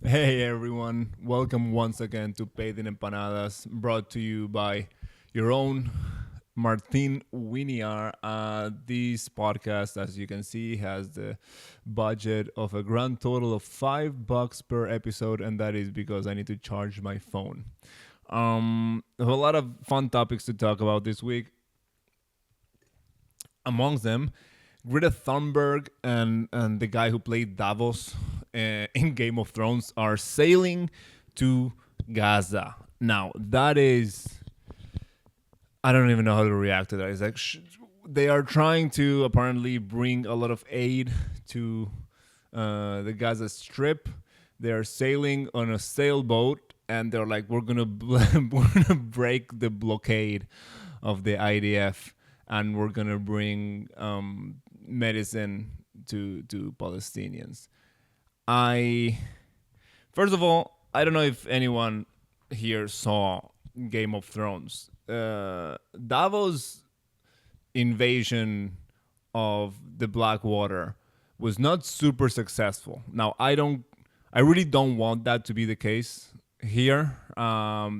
Hey everyone, welcome once again to Paid in Empanadas, brought to you by your own Martin Winiar. This podcast, as you can see, has the budget of a grand total of $5 per episode, and that is because I need to charge my phone. A lot of fun topics to talk about this week. Amongst them, Greta Thunberg and the guy who played Davos in Game of Thrones are sailing to Gaza. Now, that is. I don't even know how to react to that. It's like they are trying to apparently bring a lot of aid to the Gaza Strip. They're sailing on a sailboat, and they're like, we're gonna break the blockade of the IDF, and we're gonna bring medicine to Palestinians. I First of all, I don't know if anyone here saw Game of Thrones. Davos invasion of the Blackwater was not super successful. Now, I really don't want that to be the case here.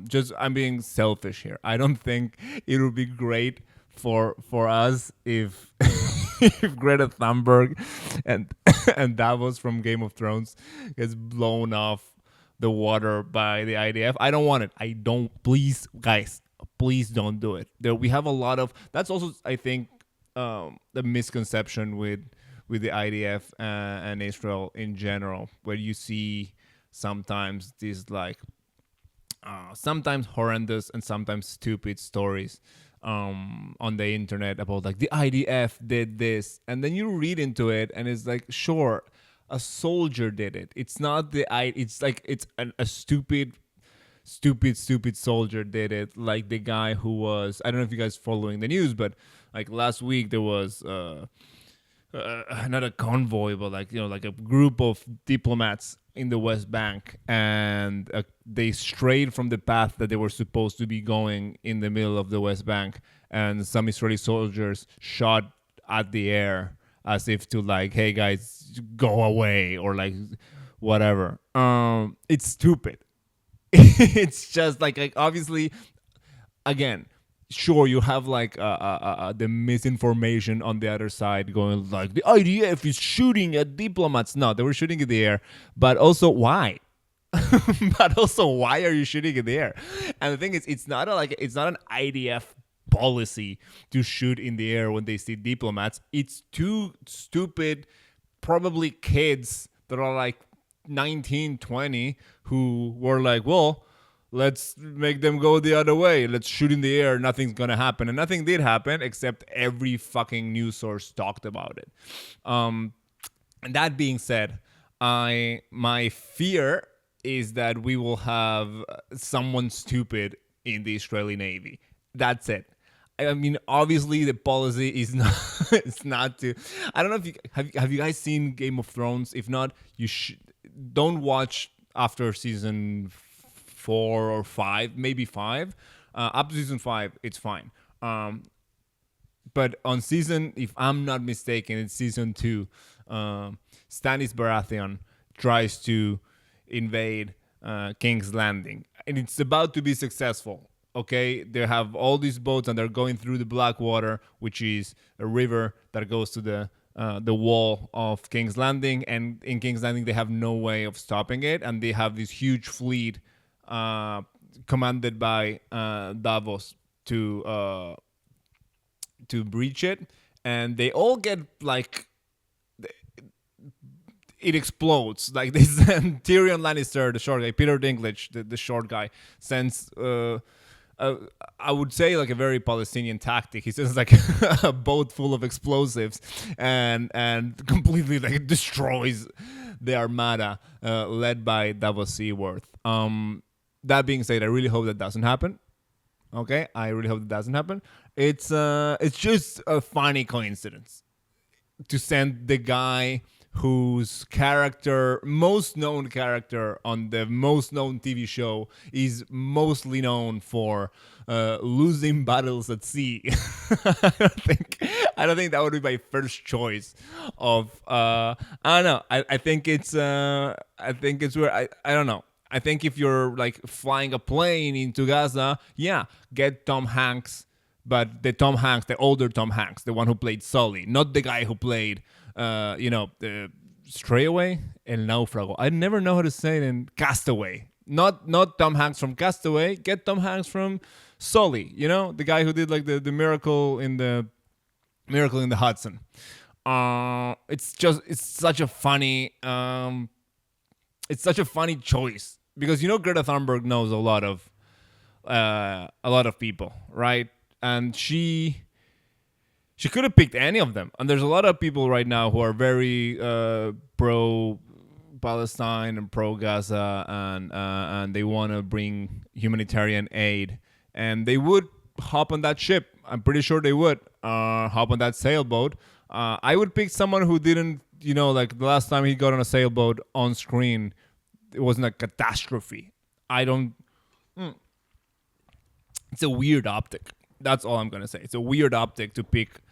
Just I'm being selfish here. I don't think it would be great for us if if Greta Thunberg and and Davos from Game of Thrones gets blown off the water by the IDF. I don't want it. I don't. Please, guys, please don't do it. We have a lot of. That's also, I think, the misconception with the IDF and Israel in general, where you see sometimes these like sometimes horrendous and sometimes stupid stories on the internet about like the IDF did this, and then you read into it, and it's like, sure, a soldier did it. It's not the I. It's like a stupid soldier did it. Like the guy who was. I don't know if you guys following the news, but like last week there was. Not a convoy, but like like a group of diplomats in the West Bank, and they strayed from the path that they were supposed to be going in the middle of the West Bank, and some Israeli soldiers shot at the air as if to like, hey guys, go away, or like whatever. It's stupid. It's just like obviously, again, sure, you have like the misinformation on the other side going like the IDF is shooting at diplomats. No, they were shooting in the air, but also why? But also, why are you shooting in the air? And the thing is, it's not it's not an IDF policy to shoot in the air when they see diplomats. It's two stupid, probably kids that are like 19, 20, who were like, well, let's make them go the other way. Let's shoot in the air. Nothing's going to happen. And nothing did happen, except every fucking news source talked about it. And that being said, my fear is that we will have someone stupid in the Israeli Navy. That's it. I mean, obviously, the policy is not. It's not to. I don't know if you have you guys seen Game of Thrones. If not, you don't watch after season 4 or 5, maybe 5. Up to season 5, it's fine. But on season, if I'm not mistaken, it's season 2. Stannis Baratheon tries to invade King's Landing, and it's about to be successful. Okay, they have all these boats, and they're going through the Blackwater, which is a river that goes to the wall of King's Landing. And in King's Landing, they have no way of stopping it, and they have this huge fleet commanded by Davos to breach it, and they all get like it explodes. Like this, Tyrion Lannister, the short guy, Peter Dinklage, the short guy, sends. I would say like a very Palestinian tactic. He sends like a boat full of explosives and completely like destroys the armada led by Davos Seaworth. That being said, I really hope that doesn't happen. Okay, I really hope that doesn't happen. It's just a funny coincidence to send the guy whose most known character on the most known TV show is mostly known for losing battles at sea. I don't think that would be my first choice of. I don't know. I think it's I think it's where I don't know. I think if you're like flying a plane into Gaza, yeah, get Tom Hanks, but the Tom Hanks, the older Tom Hanks, the one who played Sully, not the guy who played, the Stray Away, El Náufrago. I never know how to say it in Castaway. Not Tom Hanks from Castaway. Get Tom Hanks from Sully. You know, the guy who did like the Miracle in the Hudson. It's such a funny it's such a funny choice because Greta Thunberg knows a lot of people, right? And she could have picked any of them. And there's a lot of people right now who are very pro Palestine and pro Gaza, and they want to bring humanitarian aid, and they would hop on that ship. I'm pretty sure they would hop on that sailboat. I would pick someone who didn't, like the last time he got on a sailboat on screen, it wasn't a catastrophe. I don't. It's a weird optic. That's all I'm gonna say. It's a weird optic to pick.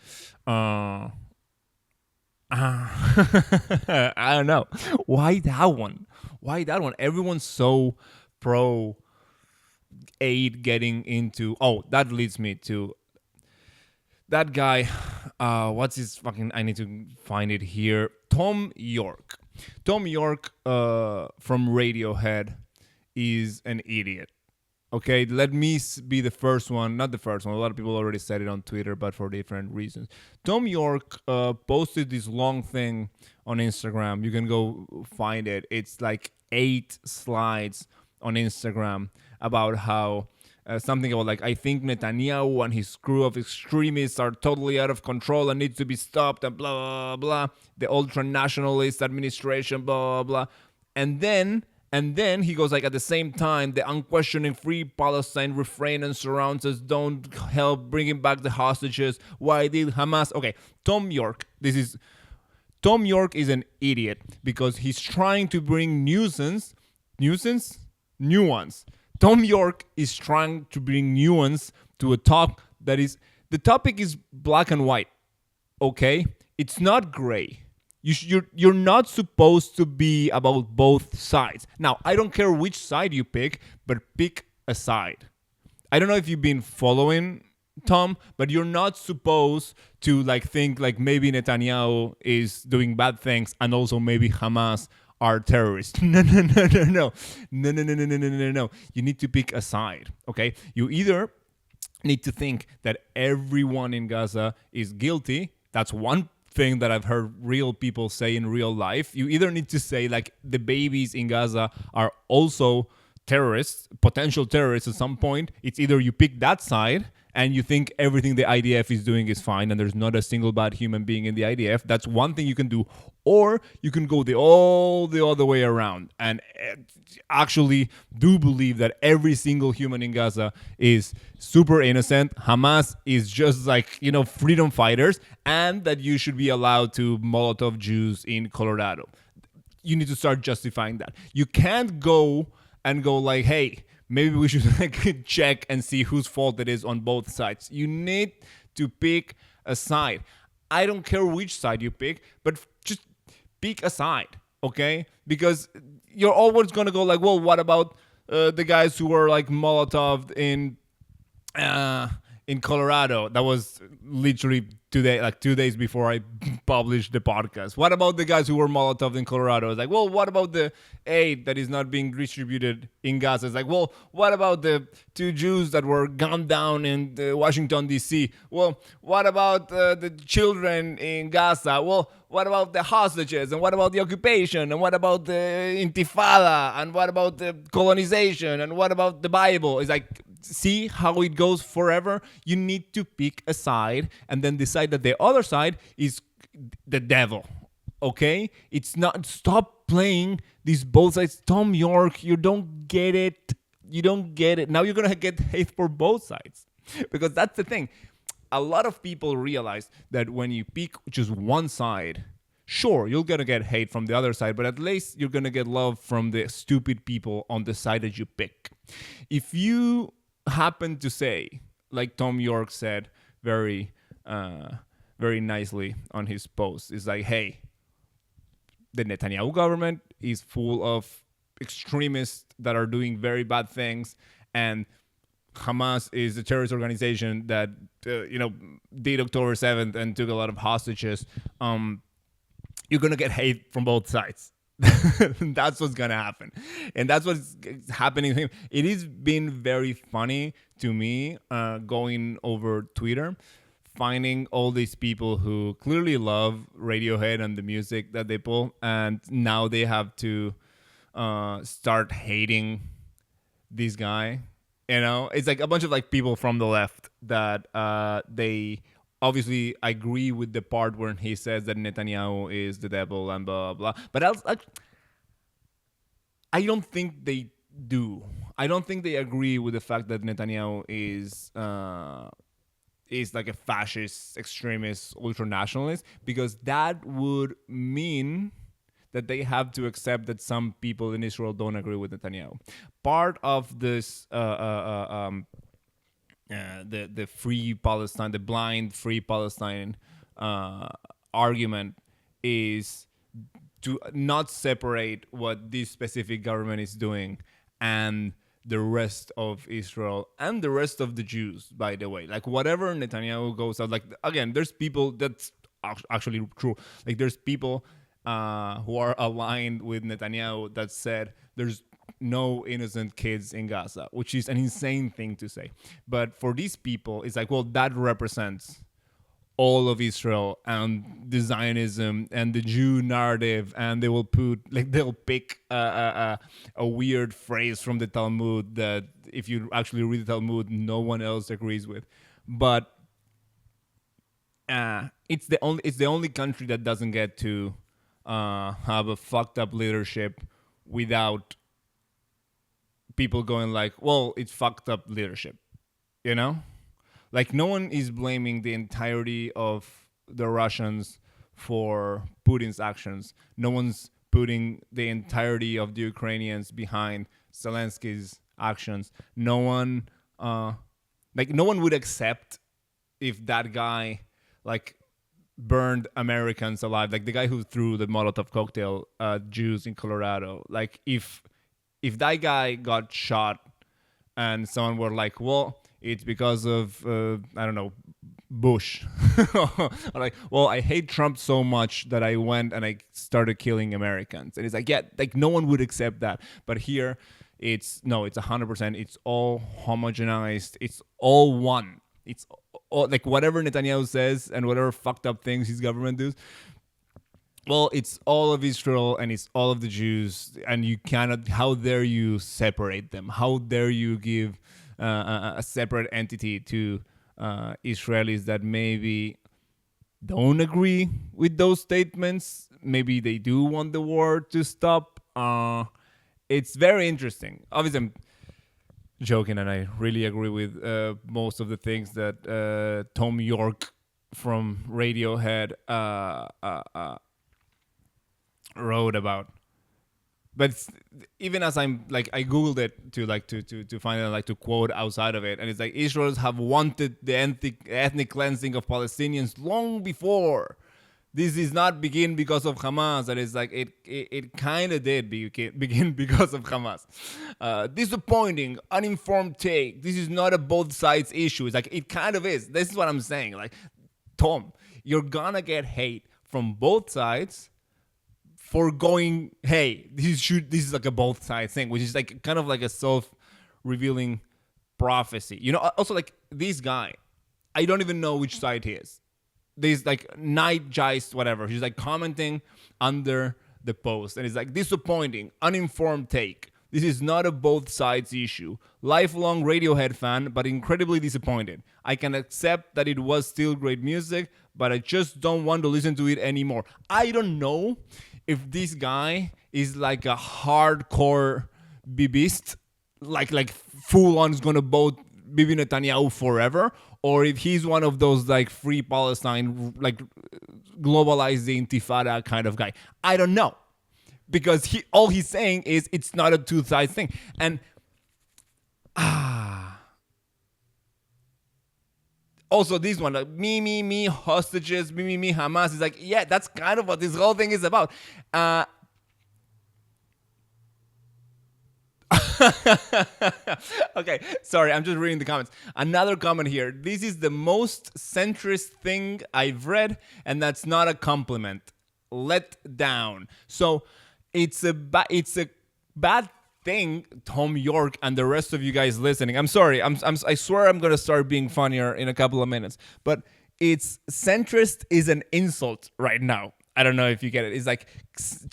I don't know. Why that one? Why that one? Everyone's so pro aid getting into. Oh, that leads me to that guy. What's his fucking? I need to find it here. Thom Yorke. Thom Yorke from Radiohead is an idiot. Okay, let me be the first one. Not the first one. A lot of people already said it on Twitter, but for different reasons. Thom Yorke posted this long thing on Instagram. You can go find it. It's like 8 slides on Instagram about how something about like, I think Netanyahu and his crew of extremists are totally out of control and need to be stopped and blah, blah, blah. The ultra-nationalist administration, blah, blah, blah. And then he goes like, at the same time, the unquestioning free Palestine refrain and surrounds us don't help bringing back the hostages. Why did Hamas? Okay, Thom Yorke is an idiot because he's trying to bring nuance. Thom Yorke is trying to bring nuance to a talk that is, the topic is black and white. Okay, it's not gray. You're not supposed to be about both sides. Now, I don't care which side you pick, but pick a side. I don't know if you've been following Tom, but you're not supposed to like think like maybe Netanyahu is doing bad things and also maybe Hamas are terrorists. No. You need to pick a side, okay? You either need to think that everyone in Gaza is guilty. That's one thing that I've heard real people say in real life. You either need to say like the babies in Gaza are also terrorists, potential terrorists at some point. It's either you pick that side and you think everything the IDF is doing is fine and there's not a single bad human being in the IDF. That's one thing you can do. Or you can go all the other way around and actually do believe that every single human in Gaza is super innocent. Hamas is just like, freedom fighters, and that you should be allowed to Molotov Jews in Colorado. You need to start justifying that. You can't go like, hey, maybe we should like check and see whose fault it is on both sides. You need to pick a side. I don't care which side you pick, but just pick a side, okay? Because you're always going to go like, well, what about the guys who were like Molotov in Colorado? That was literally today, like 2 days before I published the podcast. What about the guys who were Molotov in Colorado? It's like, well, what about the aid that is not being distributed in Gaza? It's like, well, what about the 2 Jews that were gunned down in Washington, D.C.? Well, what about the children in Gaza? Well, what about the hostages? And what about the occupation? And what about the Intifada? And what about the colonization? And what about the Bible? It's like, see how it goes forever? You need to pick a side and then decide that the other side is the devil. Okay? It's not. Stop playing these both sides. Thom Yorke, you don't get it. You don't get it. Now you're going to get hate for both sides. Because that's the thing. A lot of people realize that when you pick just one side, sure, you're going to get hate from the other side, but at least you're going to get love from the stupid people on the side that you pick. If you happen to say, like Thom Yorke said very nicely on his post, is like, hey, the Netanyahu government is full of extremists that are doing very bad things, and Hamas is a terrorist organization that did October 7th and took a lot of hostages. You're gonna get hate from both sides. That's what's gonna happen, and that's what's happening to him. It has been very funny to me, going over Twitter, finding all these people who clearly love Radiohead and the music that they pull, and now they have to start hating this guy. It's like a bunch of like people from the left that they obviously agree with the part where he says that Netanyahu is the devil and blah blah blah. But I don't think they do. I don't think they agree with the fact that Netanyahu is like a fascist, extremist, ultra nationalist, because that would mean that they have to accept that some people in Israel don't agree with Netanyahu. Part of this, the free Palestine, the blind free Palestine argument is to not separate what this specific government is doing and the rest of Israel and the rest of the Jews, by the way. Like, whatever Netanyahu goes out, like, again, there's people, that's actually true. Like, there's people who are aligned with Netanyahu that said there's no innocent kids in Gaza, which is an insane thing to say. But for these people, it's like, well, that represents all of Israel and the Zionism and the Jew narrative, and they'll pick a weird phrase from the Talmud that, if you actually read the Talmud, no one else agrees with. But it's the only country that doesn't get to have a fucked up leadership without people going like, well, it's fucked up leadership, Like, no one is blaming the entirety of the Russians for Putin's actions. No one's putting the entirety of the Ukrainians behind Zelensky's actions. No one would accept if that guy, like, burned Americans alive, like the guy who threw the Molotov cocktail at Jews in Colorado. Like, if that guy got shot and someone were like, well, it's because of I don't know, Bush, or like, well, I hate Trump so much that I went and I started killing Americans, and it's like, yeah, like, no one would accept that. But here, it's 100%. It's all homogenized. It's all one. It's all, like, whatever Netanyahu says and whatever fucked up things his government does, well, it's all of Israel and it's all of the Jews, and you cannot. How dare you separate them? How dare you give a separate entity to Israelis that maybe don't agree with those statements? Maybe they do want the war to stop. It's very interesting. Obviously, I'm joking, and I really agree with most of the things that Thom Yorke from Radiohead wrote about. But even as I'm like, I googled it to find out, like, to quote outside of it, and it's like, Israelis have wanted the ethnic cleansing of Palestinians long before. This is not begin because of Hamas, and it's like it kind of did begin because of Hamas. Disappointing, uninformed take. This is not a both sides issue. It's like, it kind of is. This is what I'm saying. Like, Tom, you're gonna get hate from both sides for going, hey, this is like a both sides thing, which is like kind of like a self-revealing prophecy. Also, like, this guy, I don't even know which side he is. There's like Night Geist, whatever. He's like commenting under the post, and it's like, disappointing, uninformed take. This is not a both sides issue. Lifelong Radiohead fan, but incredibly disappointed. I can accept that it was still great music, but I just don't want to listen to it anymore. I don't know if this guy is like a hardcore Bibist, like full on is gonna vote Bibi Netanyahu forever, or if he's one of those like free Palestine, like globalize the Intifada kind of guy. I don't know, because all he's saying is it's not a two-side thing. And also this one, like, me, hostages, me, Hamas, is like, yeah, that's kind of what this whole thing is about. Okay, sorry, I'm just reading the comments. Another comment here. This is the most centrist thing I've read, and that's not a compliment. Let down. So it's a bad thing, Thom Yorke and the rest of you guys listening. I'm sorry. I swear I'm gonna start being funnier in a couple of minutes. But it's centrist is an insult right now. I don't know if you get it. It's like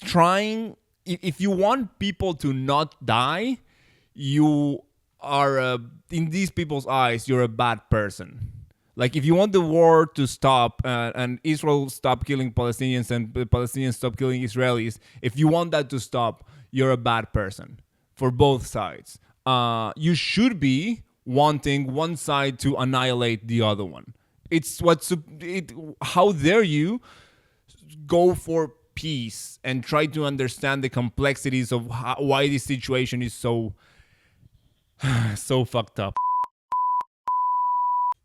trying. If you want people to not die, you are in these people's eyes, you're a bad person. Like if you want the war to stop and Israel stop killing Palestinians and the Palestinians stop killing Israelis, if you want that to stop, you're a bad person for both sides. You should be wanting one side to annihilate the other one. It's what's it. How dare you go for peace and try to understand the complexities of why this situation is so fucked up.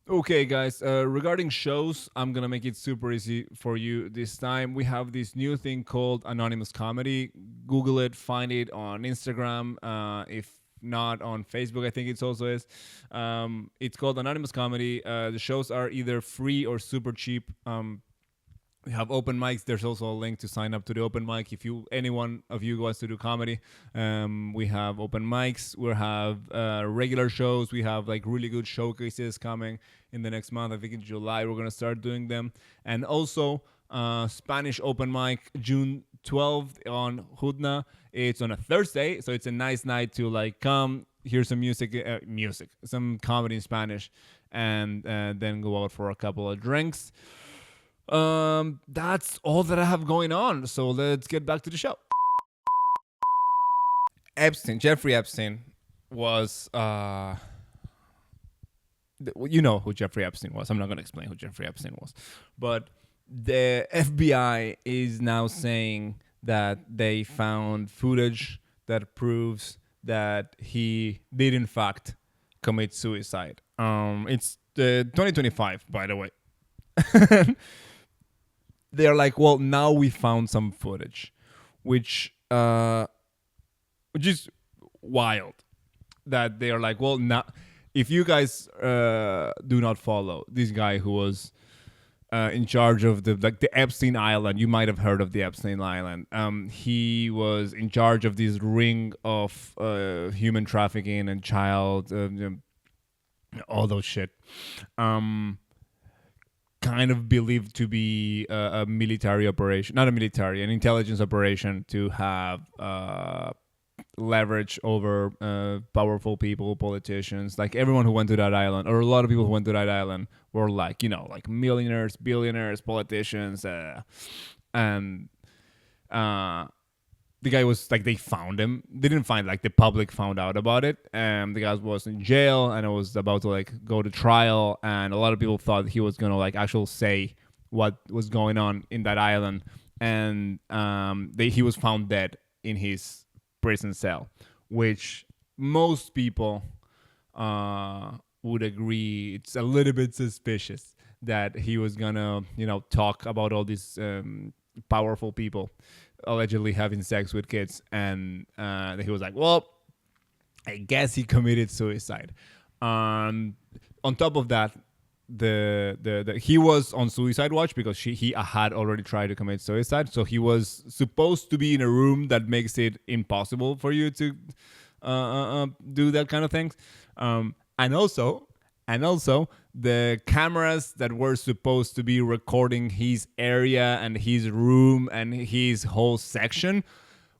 Okay, guys, regarding shows, I'm gonna make it super easy for you this time. We have this new thing called Anonymous Comedy. Google it, find it on Instagram. If not on Facebook, I think it also is. It's called Anonymous Comedy. The shows are either free or super cheap. We have open mics. There's also a link to sign up to the open mic if any one of you wants to do comedy. We have open mics. We have regular shows. We have like really good showcases coming in the next month. I think in July we're gonna start doing them. And also Spanish open mic June 12th on Hudna. It's on a Thursday, so it's a nice night to like come hear some music, some comedy in Spanish, and then go out for a couple of drinks. That's all that I have going on. So let's get back to the show. Jeffrey Epstein was you know who Jeffrey Epstein was. I'm not going to explain who Jeffrey Epstein was, but the FBI is now saying that they found footage that proves that he did in fact commit suicide. It's 2025, by the way. They're like, well, now we found some footage, which is wild. That they're like, well, now if you guys do not follow this guy who was in charge of the Epstein Island, you might have heard of the Epstein Island. He was in charge of this ring of human trafficking and child, all those shit. Kind of believed to be a military operation, not a military, an intelligence operation to have leverage over powerful people, politicians. Like everyone who went to that island, or a lot of people who went to that island, were like, like millionaires, billionaires, politicians, and the guy was like, they found him. They didn't find, like the public found out about it. And the guy was in jail and it was about to like go to trial. And a lot of people thought he was going to like actually say what was going on in that island. And he was found dead in his prison cell, which most people would agree it's a little bit suspicious that he was going to, talk about all these powerful people allegedly having sex with kids, and he was like, well, I guess he committed suicide. On top of that, he was on suicide watch because he had already tried to commit suicide, so he was supposed to be in a room that makes it impossible for you to do that kind of things. And also the cameras that were supposed to be recording his area and his room and his whole section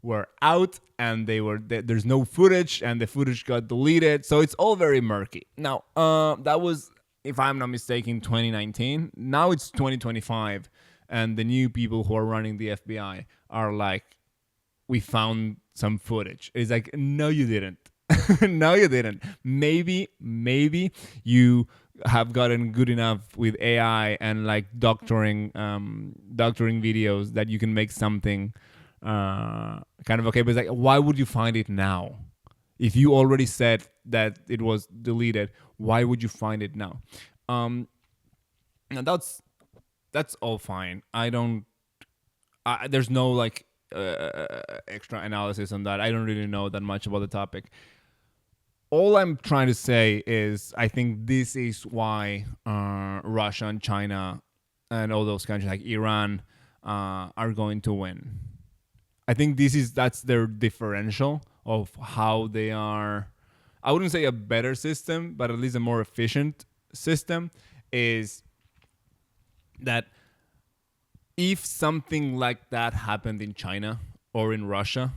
were out, and there's no footage, and the footage got deleted. So it's all very murky. Now, that was, if I'm not mistaken, 2019. Now it's 2025, and the new people who are running the FBI are like, we found some footage. It's like, no, you didn't. No, you didn't. Maybe you have gotten good enough with AI and like doctoring videos that you can make something kind of okay. But it's like, why would you find it now? If you already said that it was deleted, why would you find it now? And that's all fine. There's no like extra analysis on that. I don't really know that much about the topic. all I'm trying to say is I think this is why Russia and China and all those countries like Iran are going to win. I think that's their differential of how they are. I wouldn't say a better system, but at least a more efficient system is that if something like that happened in China or in Russia,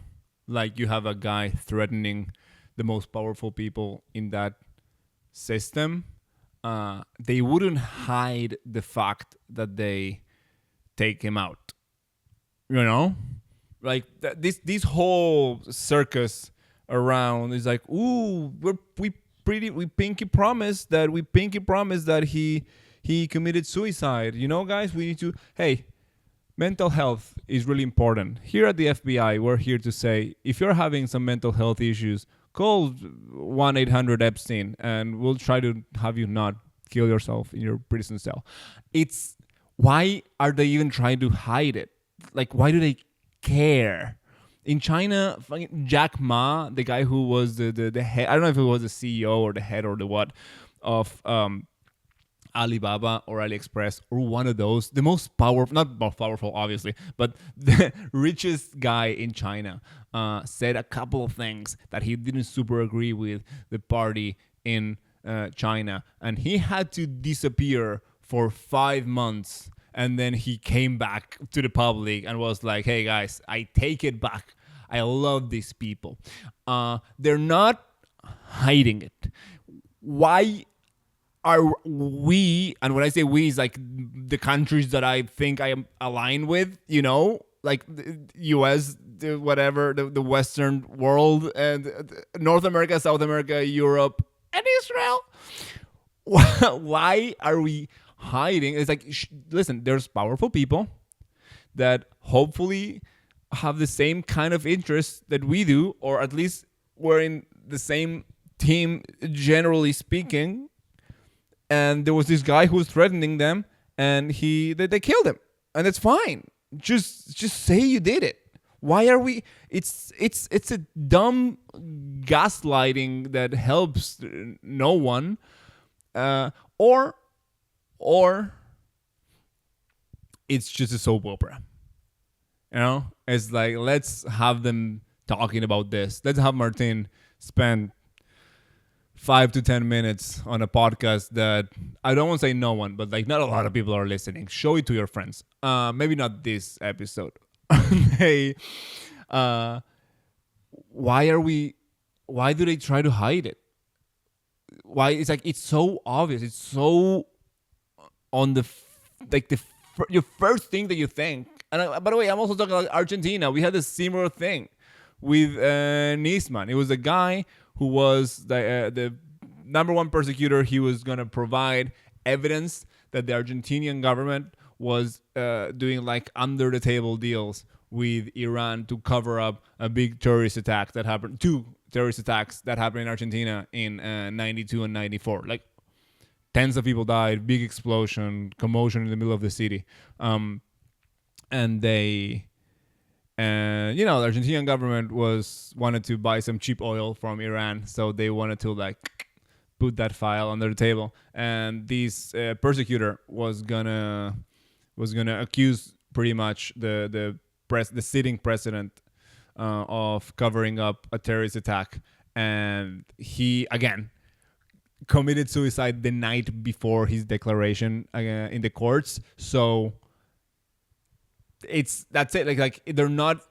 like you have a guy threatening the most powerful people in that system, they wouldn't hide the fact that they take him out. You know, like this whole circus around is like, ooh, we pinky promise that he committed suicide. You know, guys, we need to hey. Mental health is really important. Here at the FBI, we're here to say if you're having some mental health issues, call 1-800-Epstein and we'll try to have you not kill yourself in your prison cell. It's why are they even trying to hide it? Like, why do they care? In China, Jack Ma, the guy who was the head, I don't know if it was the CEO or the head or the what of Alibaba or AliExpress or one of those, the most powerful, not most powerful, obviously, but the richest guy in China, said a couple of things that he didn't super agree with the party in China. And he had to disappear for 5 months. And then he came back to the public and was like, hey, guys, I take it back. I love these people. They're not hiding it. Why are we, and when I say we, is like the countries that I think I am aligned with, you know, like the US, the Western world, and North America, South America, Europe, and Israel. Why are we hiding? It's like, listen, there's powerful people that hopefully have the same kind of interests that we do, or at least we're in the same team, generally speaking. And there was this guy who was threatening them, and they killed him, and it's fine. Just say you did it. Why are we? It's a dumb gaslighting that helps no one, or it's just a soap opera. You know, it's like let's have them talking about this. Let's have Martin spend 5 to 10 minutes on a podcast that I don't want to say no one, but like not a lot of people are listening. Show it to your friends. Maybe not this episode. Hey, why do they try to hide it? Why? It's like, it's so obvious. It's so on your first thing that you think. And by the way, I'm also talking about Argentina. We had a similar thing with Nisman. It was a guy who was the number one persecutor. He was going to provide evidence that the Argentinian government was doing like under the table deals with Iran to cover up a big terrorist attack that happened, 2 terrorist attacks that happened in Argentina in 92 and 94. Like tens of people died, big explosion, commotion in the middle of the city. And they... And the Argentinian government wanted to buy some cheap oil from Iran, so they wanted to like put that file under the table. And this persecutor was gonna accuse pretty much the sitting president of covering up a terrorist attack, and he again committed suicide the night before his declaration in the courts. So that's it. Like they're not.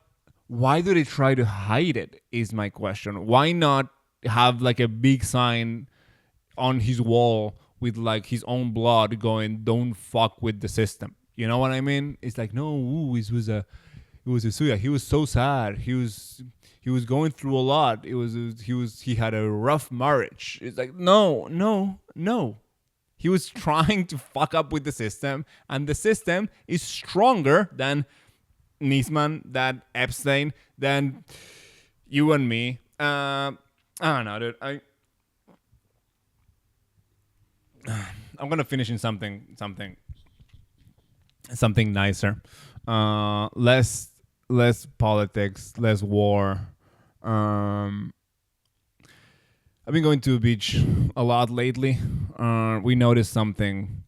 Why do they try to hide it? Is my question. Why not have like a big sign on his wall with like his own blood going, "Don't fuck with the system." You know what I mean? It's like, no, it was a suicide. He was so sad. He was going through a lot. He had a rough marriage. It's like, no. He was trying to fuck up with the system, and the system is stronger than Nisman, than Epstein, than you and me. I don't know, dude. I'm gonna finish in something nicer. Less politics, less war. I've been going to the beach a lot lately. We noticed something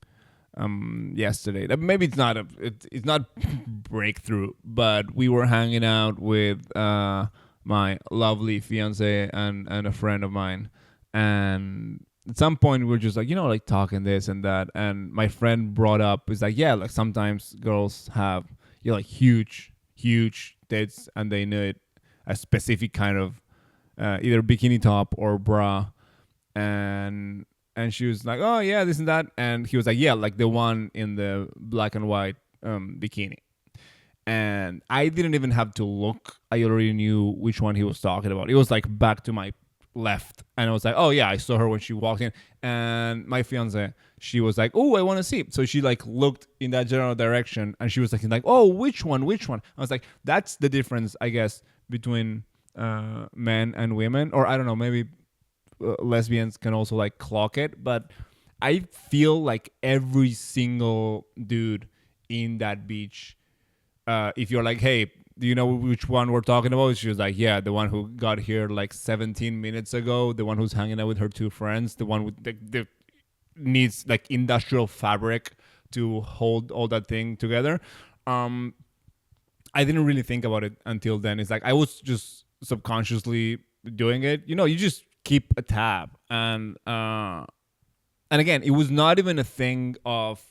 yesterday. Maybe it's not breakthrough, but we were hanging out with my lovely fiance and a friend of mine, and at some point we were just like like talking this and that, and my friend brought up, it's like, yeah, like sometimes girls have like huge tits and they need a specific kind of either bikini top or bra, and she was like, oh yeah, this and that, and he was like, yeah, like the one in the black and white bikini, and I didn't even have to look. I already knew which one he was talking about. It was like back to my left, and I was like, oh yeah, I saw her when she walked in, and my fiance, she was like, oh, I want to see. So she like looked in that general direction, and she was like, oh, which one? I was like, that's the difference, I guess, between men and women, or I don't know, maybe lesbians can also like clock it, but I feel like every single dude in that beach, if you're like, hey, do you know which one we're talking about? She was like, yeah, the one who got here like 17 minutes ago, the one who's hanging out with her two friends, the one with the needs like industrial fabric to hold all that thing together. I didn't really think about it until then. It's like I was just subconsciously doing it. You just keep a tab, and again, it was not even a thing of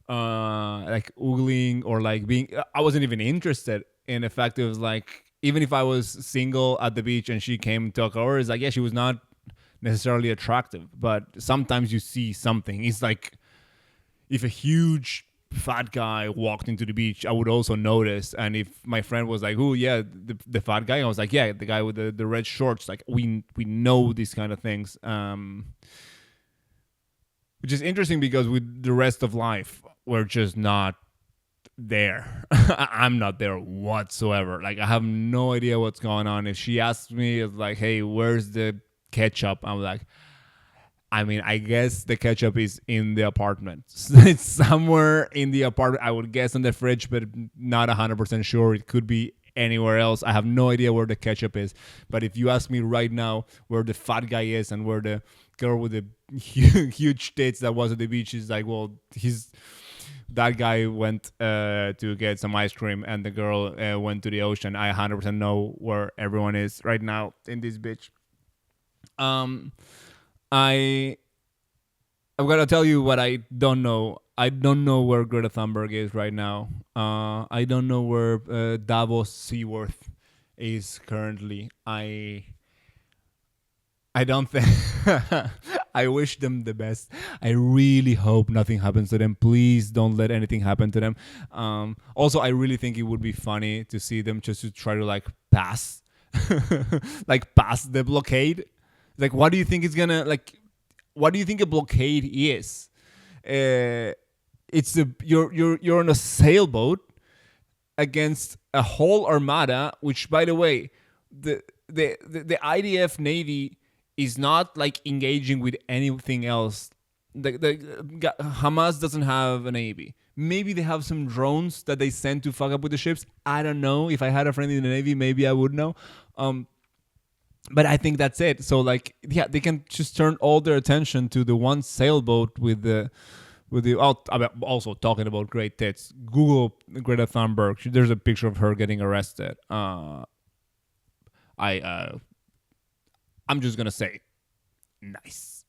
like oogling or like being. I wasn't even interested in the fact. It was like, even if I was single at the beach and she came to talk over, it's like, yeah, she was not necessarily attractive, but sometimes you see something. It's like if a huge fat guy walked into the beach, I would also notice. And if my friend was like, oh yeah, the fat guy, I was like, yeah, the guy with the red shorts. Like we know these kind of things, which is interesting because with the rest of life, we're just not there. I'm not there whatsoever. Like I have no idea what's going on. If she asks me, it's like, hey, where's the ketchup? I'm like, I mean, I guess the ketchup is in the apartment. It's somewhere in the apartment. I would guess in the fridge, but not 100% sure. It could be anywhere else. I have no idea where the ketchup is. But if you ask me right now where the fat guy is and where the girl with the huge tits that was at the beach is, like, well, that guy went to get some ice cream and the girl went to the ocean. I 100% know where everyone is right now in this bitch. I'm gonna tell you what I don't know. I don't know where Greta Thunberg is right now. I don't know where Davos Seaworth is currently. I don't think. I wish them the best. I really hope nothing happens to them. Please don't let anything happen to them. Also, I really think it would be funny to see them just to try to like pass, like pass the blockade. Like, what do you think is gonna like? What do you think a blockade is? It's you're on a sailboat against a whole armada. Which, by the way, the IDF Navy is not like engaging with anything else. Hamas doesn't have a navy. Maybe they have some drones that they send to fuck up with the ships. I don't know. If I had a friend in the navy, maybe I would know. But I think that's it. So like, yeah, they can just turn all their attention to the one sailboat with the. Also talking about great tits. Google Greta Thunberg. There's a picture of her getting arrested. I'm just gonna say, nice.